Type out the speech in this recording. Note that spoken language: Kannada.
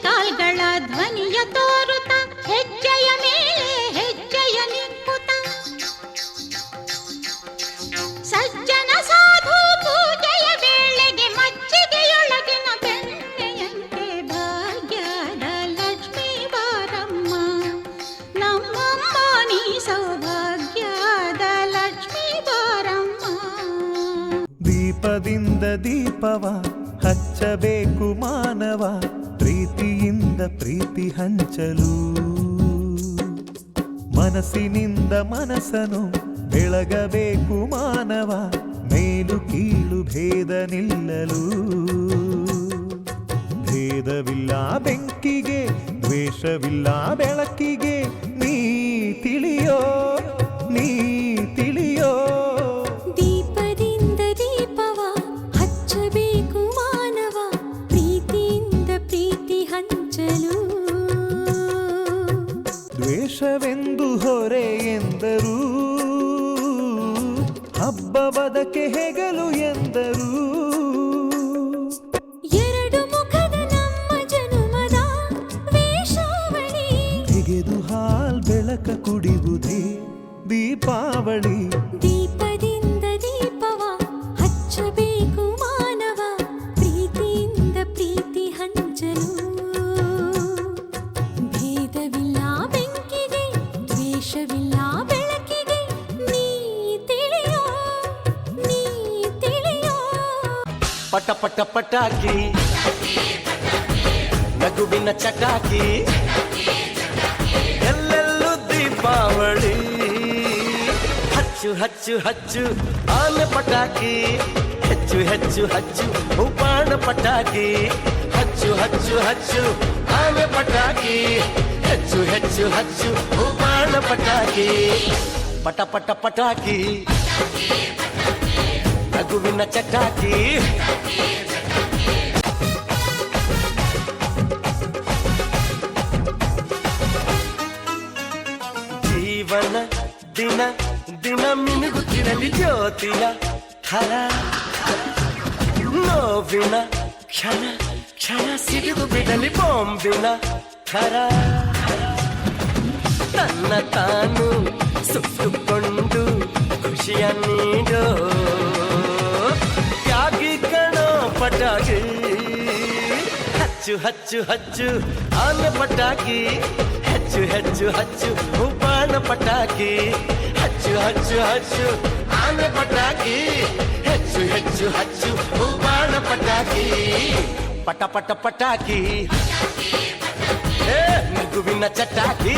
ಕಾಲ್ಗಳ ಧ್ವನಿಯ ತೋರುತ್ತ ಹೆಜ್ಜೆಯ ಮೇಲೆ ಹೆಜ್ಜೆಯ ನಿಕ್ಕುತ್ತ ಸಜ್ಜನ ಸಾಧು ಪೂಜೆಯ ವೇಳೆಗೆ ಮಜ್ಜಿಗೆಯೊಳಗಿನ ಬೆಣ್ಣೆಯಂತೆ ಭಾಗ್ಯದ ಲಕ್ಷ್ಮೀ ಬಾರಮ್ಮ ನಮ್ಮಮ್ಮ ನೀ ಸೌಭಾಗ್ಯದ ಲಕ್ಷ್ಮೀ ಬಾರಮ್ಮ. ದೀಪದಿಂದ ದೀಪವ ಹಚ್ಚಬೇಕು ಮಾನವ ಪ್ರೀತಿಯಿಂದ ಪ್ರೀತಿ ಹಂಚಲು ಮನಸ್ಸಿನಿಂದ ಮನಸ್ಸನು ಬೆಳಗಬೇಕು ಮಾನವ ಮೇಲು ಕೀಳು ಭೇದ ನಿಲ್ಲಲು ಭೇದವಿಲ್ಲ ಬೆಂಕಿಗೆ ದ್ವೇಷವಿಲ್ಲ ಬೆಳಕಿಗೆ ನೀ ತಿಳಿಯೋ ನೀ ತಿಳಿಯೋ. ದೀಪದಿಂದ ದೀಪವ ಹಚ್ಚಬೇಕು ಮಾನವ ಪ್ರೀತಿಯಿಂದ ಪ್ರೀತಿ ಹಂಚಲು ದ್ವೇಷವೆಂದು ಹೊರೆ ಎಂದರು ಹಬ್ಬವದಕ್ಕೆ ಹೆಗಲು ಎಂದರು ಎರಡು ಮುಖದ ನಮ್ಮ ಜನುಮದ ವೇಷಾವಳಿ ತೆಗೆದು ಹಾಲ್ ಬೆಳಕ ಕುಡಿಯುವುದೇ ದೀಪಾವಳಿ. ದೀಪದಿಂದ ದೀಪವ ಹಚ್ಚಬೇಕು ಮಾನವ ಪ್ರೀತಿಯಿಂದ ಪ್ರೀತಿ ಹಂಚಲು ಭೇದವಿಲ್ಲ ಬೆಂಕಿಗೆ ದ್ವೇಷವಿಲ್ಲ ಬೆಳಕಿಗೆ ನೀ ತಿಳಿಯೋ ನೀ ತಿಳಿಯೋ. ಪಟ ಪಟ ಪಟಾಕಿ ನಗುವಿನ ಚಟಾಕಿ ಎಲ್ಲೆಲ್ಲೂ ದೀಪಾವಳಿ ಹಚ್ಚು ಹಚ್ಚು ಹಚ್ಚು ಆನೆ ಪಟಾಕಿ ಹೆಚ್ಚು ಹೆಚ್ಚು ಹಚ್ಚು ಬಾಣ ಪಟಾಕಿ ಹಚ್ಚು ಹಚ್ಚು ಹಚ್ಚು ಆನೆ ಪಟಾಕಿ ಹೆಚ್ಚು ಹೆಚ್ಚು ಹಚ್ಚು ಬಾಣ ಪಟಾಕಿ ಪಟ ಪಟ ಪಟಾಕಿ ನಗುವಿನ ಚಟಾಕಿ ಜೀವನ ದಿನ ದಿನ ಮಿನುಗುತ್ತಿರಲಿ ಜ್ಯೋತಿಯ ಥರ ನೋವಿನ ಕ್ಷಣ ಕ್ಷಣ ಸಿಡಿದು ಬಿಡಲಿ ಬಾಂಬಿನ ಥರ ತನ್ನ ತಾನು ಸುಟ್ಟುಕೊಂಡು ಖುಷಿಯ ನೀಡೋ ತ್ಯಾಗಿ ಕಣೋ ಪಟಾಕಿ ಹಚ್ಚು ಹಚ್ಚು ಹಚ್ಚು ಆನೆ ಪಟಾಕಿ ಹೆಚ್ಚು ಹೆಚ್ಚು ಹಚ್ಚು ಬಾಣ ಪಟಾಕಿ ಹಚ್ಚು ಹಚ್ಚು ಹಚ್ಚು ಆನೆ ಪಟಾಕಿ ಹೆಚ್ಚು ಹೆಚ್ಚು ಹಚ್ಚು ಬಾಣ ಪಟಾಕಿ ಪಟ ಪಟ ಪಟಾಕಿ ನಗುವಿನ ಚಟಾಕಿ